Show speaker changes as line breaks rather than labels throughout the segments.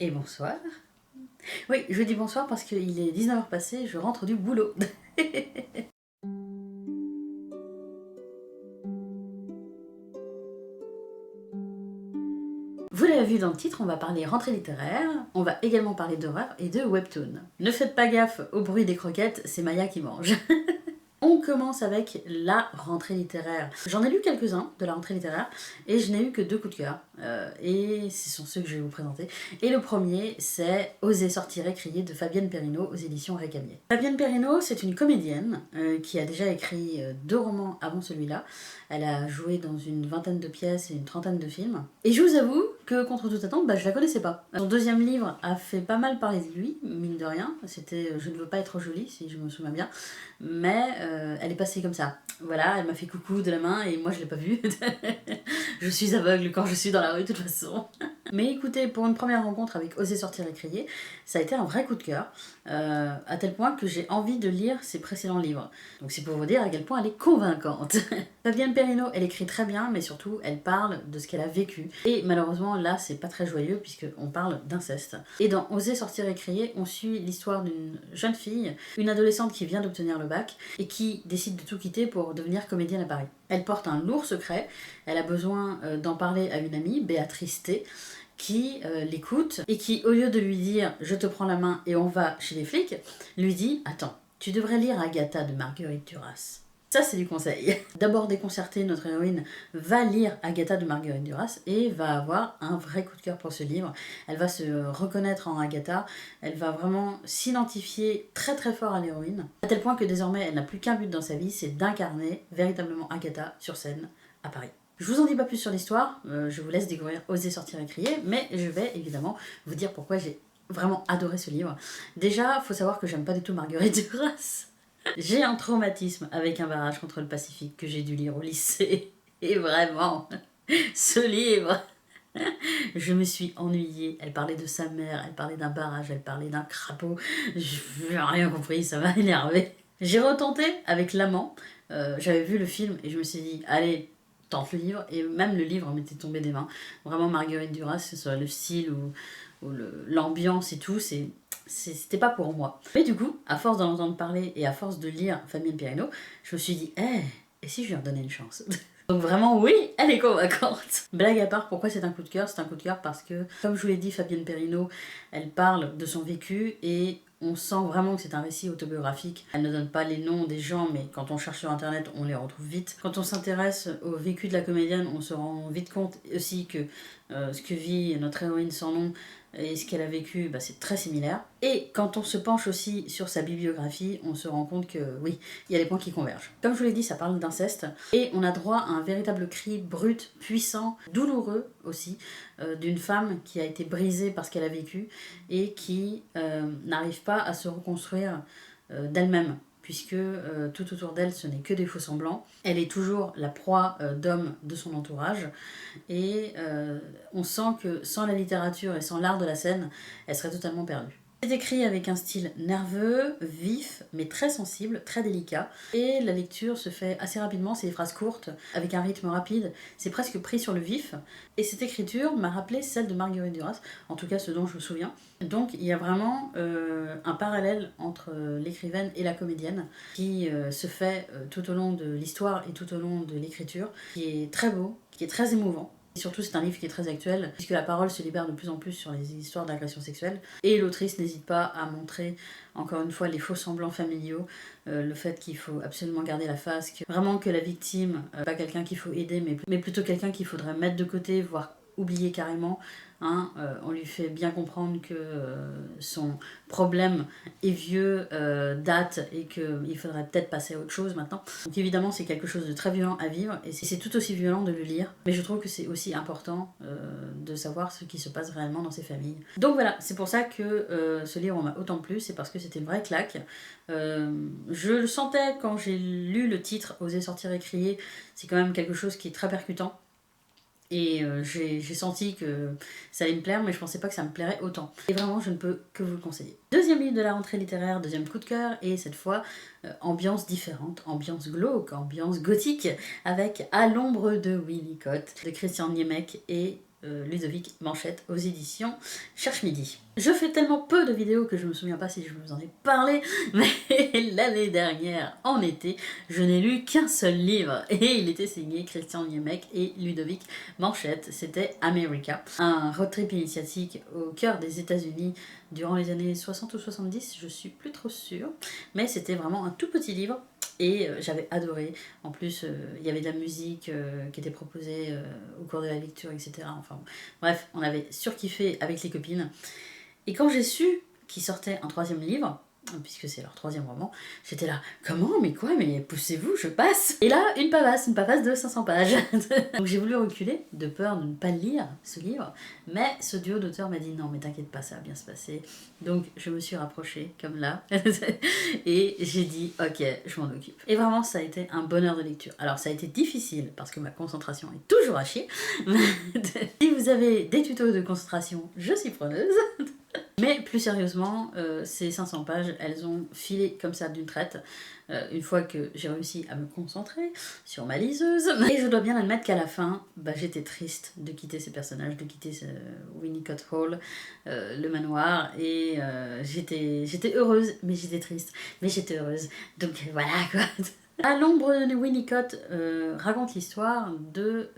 Et bonsoir. Oui, je dis bonsoir parce qu'il est 19h passé, je rentre du boulot. Vous l'avez vu dans le titre, on va parler rentrée littéraire, on va également parler d'horreur et de webtoon. Ne faites pas gaffe au bruit des croquettes, c'est Maya qui mange. On commence avec la rentrée littéraire. J'en ai lu quelques-uns de la rentrée littéraire et je n'ai eu que 2 coups de cœur. Et ce sont ceux que je vais vous présenter. Et le premier, c'est Oser sortir et crier de Fabienne Perrineau aux éditions Récamier. Fabienne Perrineau, c'est une comédienne qui a déjà écrit 2 romans avant celui-là. Elle a joué dans une vingtaine de pièces et une trentaine de films. Et je vous avoue que, contre toute attente, je la connaissais pas. Son deuxième livre a fait pas mal parler de lui, mine de rien. C'était Je ne veux pas être jolie, si je me souviens bien. Mais elle est passée comme ça. Voilà, elle m'a fait coucou de la main et moi je l'ai pas vue. Je suis aveugle quand je suis dans la rue de toute façon. Mais écoutez, pour une première rencontre avec Oser sortir et crier, ça a été un vrai coup de cœur, à tel point que j'ai envie de lire ses précédents livres. Donc c'est pour vous dire à quel point elle est convaincante. Fabienne Perrineau, elle écrit très bien, mais surtout elle parle de ce qu'elle a vécu. Et malheureusement là, c'est pas très joyeux puisqu'on parle d'inceste. Et dans Oser sortir et crier, on suit l'histoire d'une jeune fille, une adolescente qui vient d'obtenir le bac et qui décide de tout quitter pour devenir comédienne à Paris. Elle porte un lourd secret, elle a besoin d'en parler à une amie, Béatrice T, qui l'écoute et qui, au lieu de lui dire « je te prends la main et on va chez les flics », lui dit « attends, tu devrais lire Agatha de Marguerite Duras ». Ça, c'est du conseil. D'abord déconcertée, notre héroïne va lire Agatha de Marguerite Duras et va avoir un vrai coup de cœur pour ce livre. Elle va se reconnaître en Agatha, elle va vraiment s'identifier très très fort à l'héroïne, à tel point que désormais elle n'a plus qu'un but dans sa vie, c'est d'incarner véritablement Agatha sur scène à Paris. Je vous en dis pas plus sur l'histoire, je vous laisse découvrir Oser sortir et crier, mais je vais évidemment vous dire pourquoi j'ai vraiment adoré ce livre. Déjà, faut savoir que j'aime pas du tout Marguerite Duras. J'ai un traumatisme avec Un barrage contre le Pacifique que j'ai dû lire au lycée. Et vraiment, ce livre, je me suis ennuyée. Elle parlait de sa mère, elle parlait d'un barrage, elle parlait d'un crapaud. Je n'ai rien compris, ça m'a énervé. J'ai retenté avec L'Amant. J'avais vu le film et je me suis dit, allez, tente le livre. Et même le livre m'était tombé des mains. Vraiment, Marguerite Duras, que ce soit le style ou l'ambiance et tout, c'était pas pour moi. Mais du coup, à force d'en entendre parler et à force de lire Fabienne Perrineau, je me suis dit, et si je lui redonnais une chance? Donc vraiment, oui, elle est convaincante. Blague à part, pourquoi c'est un coup de cœur? C'est un coup de cœur parce que, comme je vous l'ai dit, Fabienne Perrineau, elle parle de son vécu et on sent vraiment que c'est un récit autobiographique. Elle ne donne pas les noms des gens, mais quand on cherche sur internet, on les retrouve vite. Quand on s'intéresse au vécu de la comédienne, on se rend vite compte aussi que ce que vit notre héroïne sans nom et ce qu'elle a vécu, c'est très similaire. Et quand on se penche aussi sur sa bibliographie, on se rend compte que oui, il y a des points qui convergent. Comme je vous l'ai dit, ça parle d'inceste et on a droit à un véritable cri brut, puissant, douloureux aussi, d'une femme qui a été brisée par ce qu'elle a vécu et qui n'arrive pas à se reconstruire d'elle-même, puisque tout autour d'elle ce n'est que des faux semblants. Elle est toujours la proie d'hommes de son entourage et on sent que sans la littérature et sans l'art de la scène, elle serait totalement perdue. C'est écrit avec un style nerveux, vif, mais très sensible, très délicat. Et la lecture se fait assez rapidement, c'est des phrases courtes, avec un rythme rapide, c'est presque pris sur le vif. Et cette écriture m'a rappelé celle de Marguerite Duras, en tout cas ce dont je me souviens. Donc il y a vraiment un parallèle entre l'écrivaine et la comédienne qui se fait tout au long de l'histoire et tout au long de l'écriture, qui est très beau, qui est très émouvant. Et surtout, c'est un livre qui est très actuel, puisque la parole se libère de plus en plus sur les histoires d'agression sexuelle. Et l'autrice n'hésite pas à montrer, encore une fois, les faux semblants familiaux, le fait qu'il faut absolument garder la face, vraiment que la victime, pas quelqu'un qu'il faut aider, mais plutôt quelqu'un qu'il faudrait mettre de côté, voire oublier carrément. On lui fait bien comprendre que son problème est vieux, date et qu'il faudrait peut-être passer à autre chose maintenant. Donc évidemment c'est quelque chose de très violent à vivre et c'est tout aussi violent de le lire, mais je trouve que c'est aussi important de savoir ce qui se passe réellement dans ces familles. Donc voilà, c'est pour ça que ce livre m'a autant plu, c'est parce que c'était une vraie claque. Je le sentais quand j'ai lu le titre Oser sortir et crier, c'est quand même quelque chose qui est très percutant. Et j'ai senti que ça allait me plaire, mais je pensais pas que ça me plairait autant. Et vraiment, je ne peux que vous le conseiller. Deuxième livre de la rentrée littéraire, deuxième coup de cœur, et cette fois, ambiance différente, ambiance glauque, ambiance gothique, avec À l'ombre de Winnicott, de Christian Niemek et Ludovic Manchette aux éditions Cherche Midi. Je fais tellement peu de vidéos que je me souviens pas si je vous en ai parlé, mais l'année dernière, en été, je n'ai lu qu'un seul livre et il était signé Christian Niemek et Ludovic Manchette. C'était America, un road trip initiatique au cœur des États-Unis durant les années 60 ou 70, je suis plus trop sûre, mais c'était vraiment un tout petit livre. Et j'avais adoré. En plus, il y avait de la musique qui était proposée au cours de la lecture, etc. Enfin, bref, on avait surkiffé avec les copines. Et quand j'ai su qu'il sortait un 3e livre, puisque c'est leur 3e roman, j'étais là, comment, mais quoi, mais poussez-vous, je passe. Et là, une pavasse de 500 pages. Donc j'ai voulu reculer, de peur de ne pas lire ce livre, mais ce duo d'auteurs m'a dit, non, mais t'inquiète pas, ça va bien se passer. Donc je me suis rapprochée, comme là, et j'ai dit, ok, je m'en occupe. Et vraiment, ça a été un bonheur de lecture. Alors ça a été difficile, parce que ma concentration est toujours à chier. Si vous avez des tutos de concentration, je suis preneuse. Mais plus sérieusement, ces 500 pages, elles ont filé comme ça d'une traite, une fois que j'ai réussi à me concentrer sur ma liseuse. Et je dois bien admettre qu'à la fin, j'étais triste de quitter ces personnages, de quitter Winnicott Hall, le manoir, et j'étais heureuse, mais j'étais triste, mais j'étais heureuse. Donc voilà quoi. À l'ombre de Winnicott raconte l'histoire de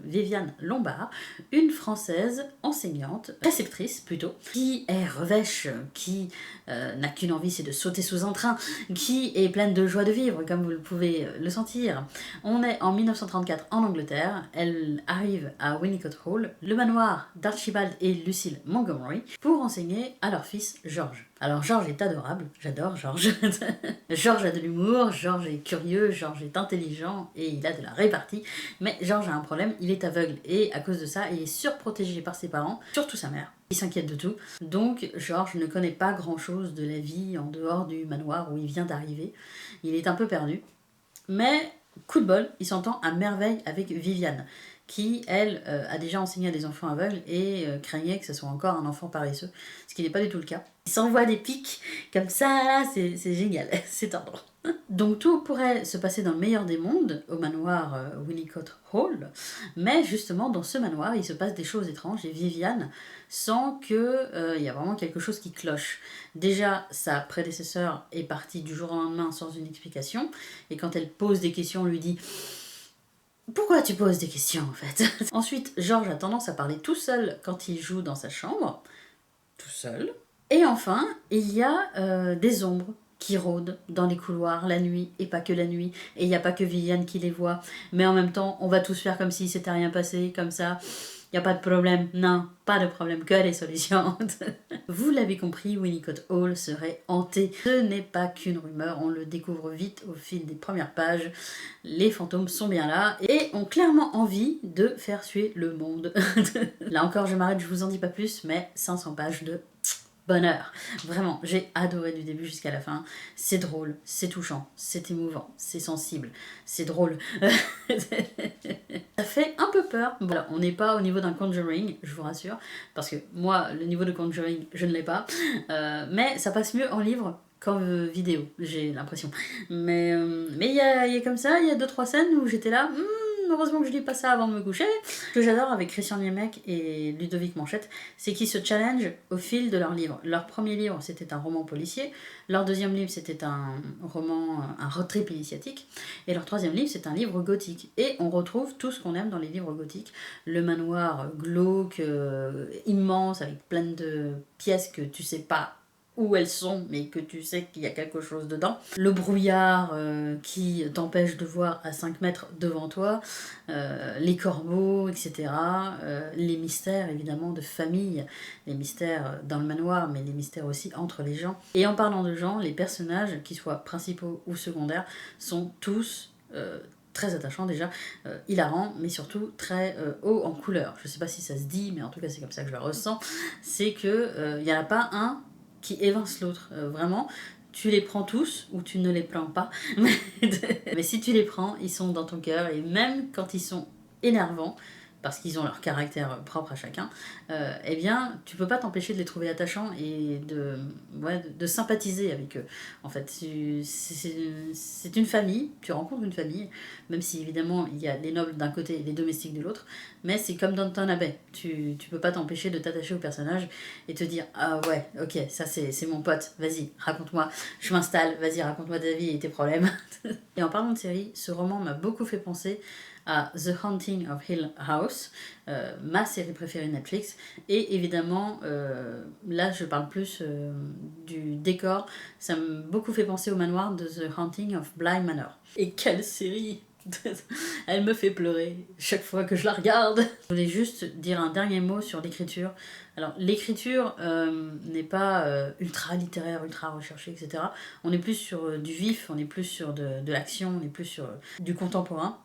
Viviane Lombard, une Française enseignante, préceptrice plutôt, qui est revêche, qui n'a qu'une envie, c'est de sauter sous un train, qui est pleine de joie de vivre, comme vous le pouvez le sentir. On est en 1934 en Angleterre, elle arrive à Winnicott Hall, le manoir d'Archibald et Lucille Montgomery, pour enseigner à leur fils George. Alors George est adorable, j'adore George. George a de l'humour, George est curieux, George est intelligent et il a de la répartie. Mais George a un problème, il est aveugle et à cause de ça, il est surprotégé par ses parents, surtout sa mère. Il s'inquiète de tout. Donc George ne connaît pas grand-chose de la vie en dehors du manoir où il vient d'arriver. Il est un peu perdu. Mais coup de bol, il s'entend à merveille avec Viviane, qui, elle, a déjà enseigné à des enfants aveugles et craignait que ce soit encore un enfant paresseux, ce qui n'est pas du tout le cas. Il s'envoie des pics comme ça, là, c'est génial, c'est tendre. Donc tout pourrait se passer dans le meilleur des mondes, au manoir Winnicott Hall, mais justement dans ce manoir, il se passe des choses étranges et Viviane sent qu'il y a vraiment quelque chose qui cloche. Déjà, sa prédécesseur est partie du jour au lendemain sans une explication, et quand elle pose des questions, on lui dit « Pourquoi tu poses des questions en fait ?» Ensuite, George a tendance à parler tout seul quand il joue dans sa chambre, tout seul. Et enfin, il y a des ombres qui rôdent dans les couloirs la nuit, et pas que la nuit, et il n'y a pas que Viviane qui les voit, mais en même temps, on va tous faire comme si s'était rien passé, comme ça, il n'y a pas de problème, non, pas de problème, que des solutions. Vous l'avez compris, Winnicott Hall serait hanté. Ce n'est pas qu'une rumeur, on le découvre vite au fil des premières pages, les fantômes sont bien là, et ont clairement envie de faire suer le monde. Là encore, je m'arrête, je vous en dis pas plus, mais 500 pages de bonheur. Vraiment, j'ai adoré du début jusqu'à la fin. C'est drôle, c'est touchant, c'est émouvant, c'est sensible, c'est drôle. Ça fait un peu peur. Bon, alors, on n'est pas au niveau d'un Conjuring, je vous rassure, parce que moi, le niveau de Conjuring, je ne l'ai pas. Mais ça passe mieux en livre qu'en vidéo, j'ai l'impression. Mais il y a comme ça, il y a 2-3 scènes où j'étais là... heureusement que je lis pas ça avant de me coucher. Ce que j'adore avec Christian Niemek et Ludovic Manchette, c'est qu'ils se challengent au fil de leurs livres. Leur premier livre, c'était un roman policier. Leur deuxième livre, c'était un roman, un road trip initiatique. Et leur troisième livre, c'est un livre gothique. Et on retrouve tout ce qu'on aime dans les livres gothiques. Le manoir glauque, immense, avec plein de pièces que tu sais pas où elles sont, mais que tu sais qu'il y a quelque chose dedans. Le brouillard qui t'empêche de voir à 5 mètres devant toi, les corbeaux, etc. Les mystères, évidemment, de famille, les mystères dans le manoir, mais les mystères aussi entre les gens. Et en parlant de gens, les personnages, qu'ils soient principaux ou secondaires, sont tous... très attachant déjà, hilarant, mais surtout très haut en couleur. Je sais pas si ça se dit, mais en tout cas c'est comme ça que je le ressens. C'est que il n'y en a pas un qui évince l'autre, vraiment. Tu les prends tous ou tu ne les prends pas. Mais si tu les prends, ils sont dans ton cœur et même quand ils sont énervants, parce qu'ils ont leur caractère propre à chacun, eh bien, tu peux pas t'empêcher de les trouver attachants et de sympathiser avec eux. En fait, c'est une famille, tu rencontres une famille, même si évidemment il y a les nobles d'un côté et les domestiques de l'autre, mais c'est comme dans Downton Abbey. Tu peux pas t'empêcher de t'attacher au personnage et te dire ah ouais, ok, ça c'est mon pote, vas-y, raconte-moi, je m'installe, vas-y, raconte-moi ta vie et tes problèmes. Et en parlant de série, ce roman m'a beaucoup fait penser à The Haunting of Hill House, ma série préférée Netflix. Et évidemment, là je parle plus du décor, ça m'a beaucoup fait penser au manoir de The Haunting of Bly Manor. Et quelle série! Elle me fait pleurer chaque fois que je la regarde. Je voulais juste dire un dernier mot sur l'écriture. Alors l'écriture n'est pas ultra littéraire, ultra recherchée, etc. On est plus sur du vif, on est plus sur de l'action, on est plus sur du contemporain.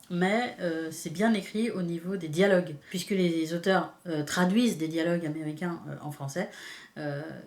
Mais c'est bien écrit au niveau des dialogues, puisque les auteurs traduisent des dialogues américains en français.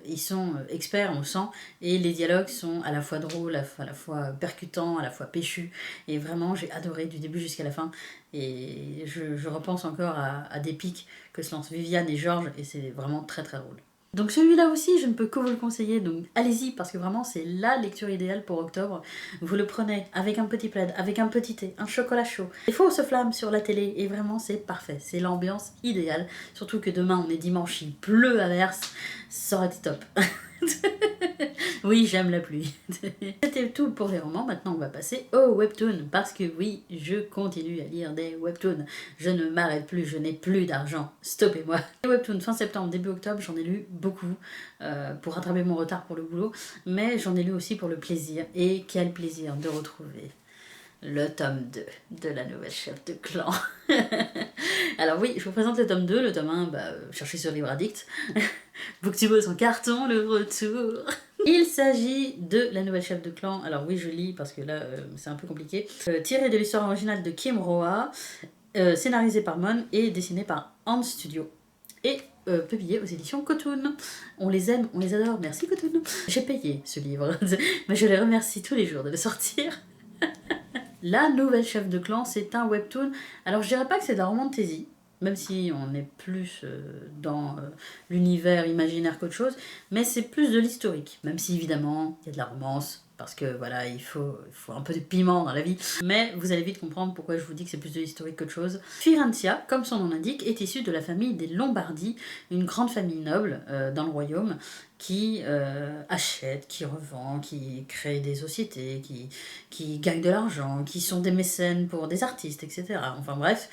Ils sont experts, on le sent, et les dialogues sont à la fois drôles, à la fois percutants, à la fois péchus, et vraiment j'ai adoré du début jusqu'à la fin, et je repense encore à des pics que se lancent Viviane et Georges, et c'est vraiment très très drôle. Donc celui-là aussi, je ne peux que vous le conseiller, donc allez-y, parce que vraiment c'est la lecture idéale pour octobre. Vous le prenez avec un petit plaid, avec un petit thé, un chocolat chaud, des fausses flammes sur la télé, et vraiment c'est parfait, c'est l'ambiance idéale. Surtout que demain on est dimanche, il pleut à verse, ça aurait été top. Oui, j'aime la pluie. C'était tout pour les romans, maintenant on va passer au webtoon, parce que oui, je continue à lire des webtoons. Je ne m'arrête plus, je n'ai plus d'argent, stoppez-moi. Les webtoons fin septembre, début octobre, j'en ai lu beaucoup pour rattraper mon retard pour le boulot, mais j'en ai lu aussi pour le plaisir, et quel plaisir de retrouver le tome 2 de la nouvelle chef de clan. Alors oui, je vous présente le tome 2, le tome 1, cherchez sur Livre Addict. Booktube en carton, le retour. Il s'agit de la nouvelle chef de clan. Alors oui, je lis parce que là, c'est un peu compliqué. Tiré de l'histoire originale de Kim Roa, scénarisé par Mon et dessiné par Ant Studio. Et publié aux éditions Cotoon. On les aime, on les adore. Merci Cotoon. J'ai payé ce livre, mais je les remercie tous les jours de le sortir. La nouvelle chef de clan, c'est un webtoon. Alors je dirais pas que c'est de la romantasy, même si on est plus dans l'univers imaginaire qu'autre chose, mais c'est plus de l'historique, même si évidemment il y a de la romance, parce que voilà, il faut un peu de piment dans la vie, mais vous allez vite comprendre pourquoi je vous dis que c'est plus de l'historique qu'autre chose. Firentia, comme son nom l'indique, est issue de la famille des Lombardie, une grande famille noble dans le royaume, qui achète, qui revend, qui crée des sociétés, qui gagnent de l'argent, qui sont des mécènes pour des artistes, etc. Enfin bref,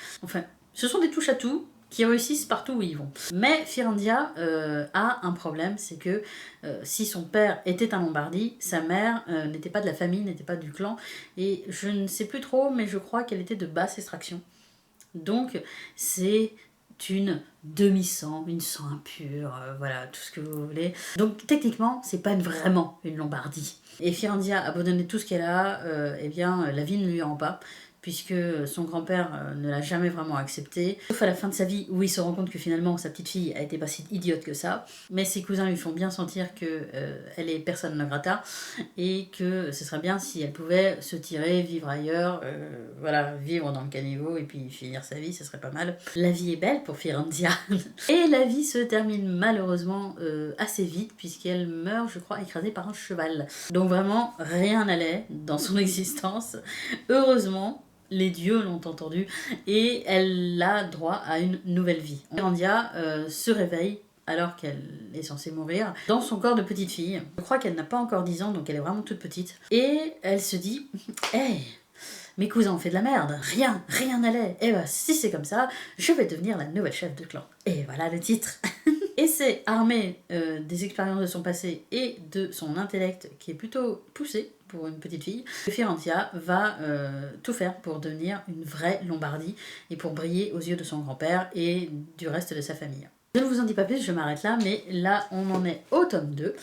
ce sont des touche-à-tout qui réussissent partout où ils vont. Mais Firendia a un problème, c'est que si son père était un Lombardie, sa mère n'était pas de la famille, n'était pas du clan, et je ne sais plus trop, mais je crois qu'elle était de basse extraction. Donc c'est une demi-sang, une sang impure, voilà, tout ce que vous voulez. Donc techniquement, c'est pas vraiment une Lombardie. Et Firendia a beau donner tout ce qu'elle a, eh bien la vie ne lui rend pas, puisque son grand-père ne l'a jamais vraiment accepté. Sauf à la fin de sa vie, où il se rend compte que finalement sa petite fille a été pas si idiote que ça. Mais ses cousins lui font bien sentir qu'elle est personne non grata, et que ce serait bien si elle pouvait se tirer, vivre ailleurs, voilà, vivre dans le caniveau et puis finir sa vie, ce serait pas mal. La vie est belle pour Firendia. Et la vie se termine malheureusement assez vite, puisqu'elle meurt, je crois, écrasée par un cheval. Donc vraiment, rien n'allait dans son existence. Heureusement, les dieux l'ont entendu et elle a droit à une nouvelle vie. Firendia se réveille alors qu'elle est censée mourir dans son corps de petite fille. Je crois qu'elle n'a pas encore 10 ans, donc elle est vraiment toute petite. Et elle se dit « Hey, mes cousins ont fait de la merde, rien n'allait. Et bah si c'est comme ça, je vais devenir la nouvelle chef de clan. » Et voilà le titre. Et c'est armé des expériences de son passé et de son intellect qui est plutôt poussé pour une petite fille, que Firentia va tout faire pour devenir une vraie Lombardie et pour briller aux yeux de son grand-père et du reste de sa famille. Je ne vous en dis pas plus, je m'arrête là, mais là on en est au tome 2,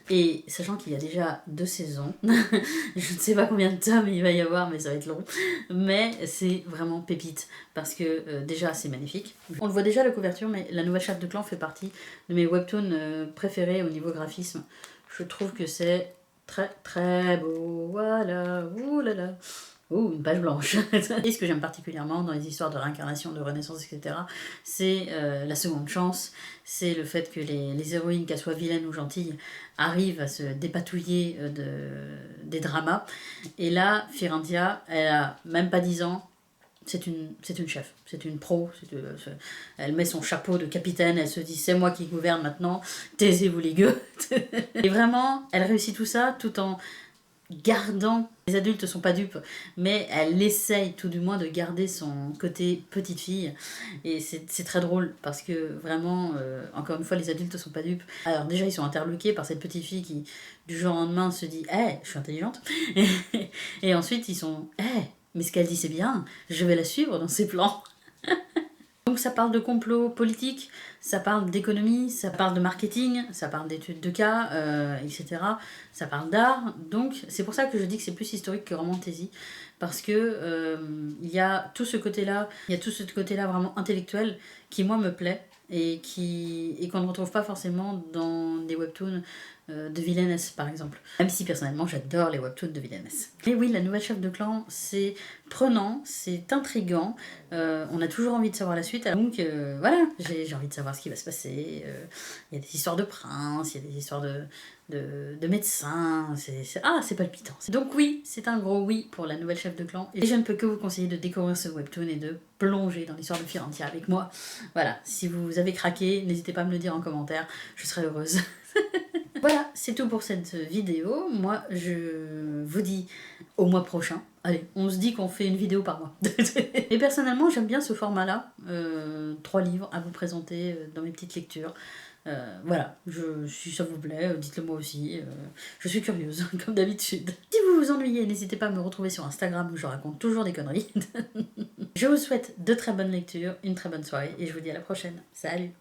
et sachant qu'il y a déjà 2 saisons, je ne sais pas combien de tomes il va y avoir, mais ça va être long, mais c'est vraiment pépite, parce que déjà c'est magnifique. On le voit déjà à la couverture, mais la nouvelle chef de clan fait partie de mes webtoons préférés au niveau graphisme. Je trouve que c'est très très beau, voilà, oulala. Oh, une page blanche. Et ce que j'aime particulièrement dans les histoires de réincarnation, de renaissance, etc., c'est la seconde chance, c'est le fait que les héroïnes, qu'elles soient vilaines ou gentilles, arrivent à se dépatouiller des dramas. Et là, Firandia, elle a même pas 10 ans, c'est une chef, c'est une pro, elle met son chapeau de capitaine, elle se dit c'est moi qui gouverne maintenant, taisez-vous les gueux. Et vraiment, elle réussit tout ça tout en gardant, les adultes sont pas dupes, mais elle essaye tout du moins de garder son côté petite fille, et c'est très drôle parce que vraiment, encore une fois, les adultes sont pas dupes. Alors déjà, ils sont interloqués par cette petite fille qui du jour au lendemain se dit hey, je suis intelligente, et ensuite ils sont hey, mais ce qu'elle dit c'est bien, je vais la suivre dans ses plans. Donc ça parle de complot politique, ça parle d'économie, ça parle de marketing, ça parle d'études de cas, etc. Ça parle d'art. Donc c'est pour ça que je dis que c'est plus historique que romantasy, parce que il y a tout ce côté-là, vraiment intellectuel qui moi me plaît et qu'on ne retrouve pas forcément dans des webtoons de villainess par exemple. Même si personnellement j'adore les webtoons de villainess. Et oui, la nouvelle chef de clan, c'est prenant, c'est intriguant, on a toujours envie de savoir la suite, donc voilà, j'ai envie de savoir ce qui va se passer. Il y a des histoires de princes, il y a des histoires de médecins, c'est palpitant. Donc oui, c'est un gros oui pour la nouvelle chef de clan, et je ne peux que vous conseiller de découvrir ce webtoon et de plonger dans l'histoire de Firandia avec moi. Voilà, si vous avez craqué, n'hésitez pas à me le dire en commentaire, je serai heureuse. Voilà, c'est tout pour cette vidéo. Moi, je vous dis au mois prochain. Allez, on se dit qu'on fait une vidéo par mois. Et personnellement, j'aime bien ce format-là. 3 livres à vous présenter dans mes petites lectures. Voilà, si ça vous plaît, dites-le moi aussi. Je suis curieuse, comme d'habitude. Si vous vous ennuyez, n'hésitez pas à me retrouver sur Instagram où je raconte toujours des conneries. Je vous souhaite de très bonnes lectures, une très bonne soirée et je vous dis à la prochaine. Salut!